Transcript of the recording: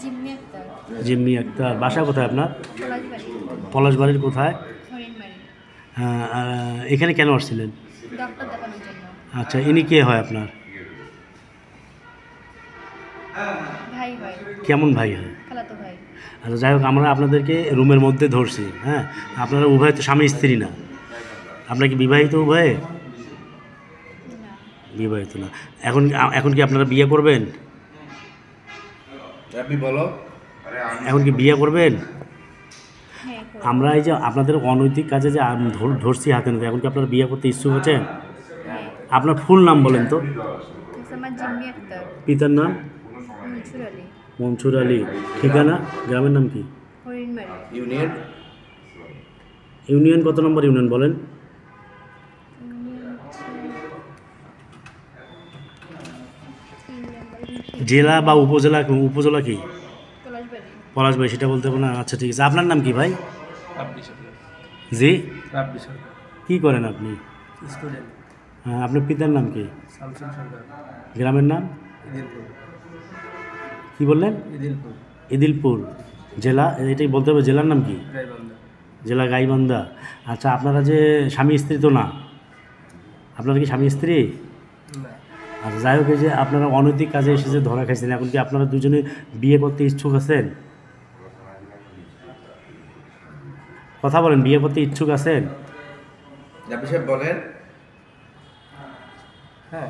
জিম্মি আক্তার। জিম্মি আক্তার। বাসা কোথায় আপনার? পলাশবাড়ি। পলাশবাড়ির কোথায়? হরিণবাড়ি। এখানে কেন আসছিলেন? ডক্টর দেখানোর জন্য। আচ্ছা, ইনি কে হয় আপনার? ভাই হয়। কেমন ভাই হয়? খালাতো ভাই। আচ্ছা, যাই হোক, আমরা আপনাদেরকে রুমের মধ্যে ধরছি। হ্যাঁ, আপনারা উভয় তো স্বামী স্ত্রী না? আপনার কি বিবাহিত উভয়ে? না। বিবাহিত না। এখন এখন কি আপনারা বিয়ে করবেন? আপনি বলো। এখন কি বিয়ে করবেন? হ্যাঁ, করব। আমরা এই যে আপনাদের অনৈতিক কাজে যে ধরছি হাতে নাতে, এখন কি আপনারা বিয়ে করতে ইচ্ছুক আছেন? হ্যাঁ। আপনার ফুল নাম বলেন তো। আমার জিম্মি আক্তার। পিতার নাম? মনসুর আলী। মনসুর আলী। ঠিকানা? গ্রামের নাম কি? হরিণবাড়ি। ইউনিয়ন? ইউনিয়ন কত নম্বর ইউনিয়ন বলেন? জেলা বা উপজেলা? উপজেলা কি? পলাশবাড়ি। পলাশবাড়ি, সেটা বলতে হবে না। আচ্ছা, ঠিক আছে। আপনার নাম কি ভাই? রাব্বি সরকার। জি। রাব্বি সরকার। কী করেন আপনি? স্টুডেন্ট। আপনার পিতার নাম কি? শামসুল সরকার। গ্রামের নাম? ইদিলপুর। কি বললেন? ইদিলপুর। ইদিলপুর। জেলা? এটাই বলতে হবে। জেলার নাম কি? গাইবান্ধা। জেলা গাইবান্ধা। আচ্ছা, আপনারা যে স্বামী স্ত্রী তো না? আপনারা কি স্বামী স্ত্রী? না। আচ্ছা, যাই হোক, এই যে আপনারা অনৈতিক কাজে এসে যে ধরা খাইছেন, এখন কি আপনারা দুজনে বিয়ে করতে ইচ্ছুক আছেন? কথা বলেন, বিয়ে করতে ইচ্ছুক আছেন? আপনি সাহেব বলেন। হ্যাঁ।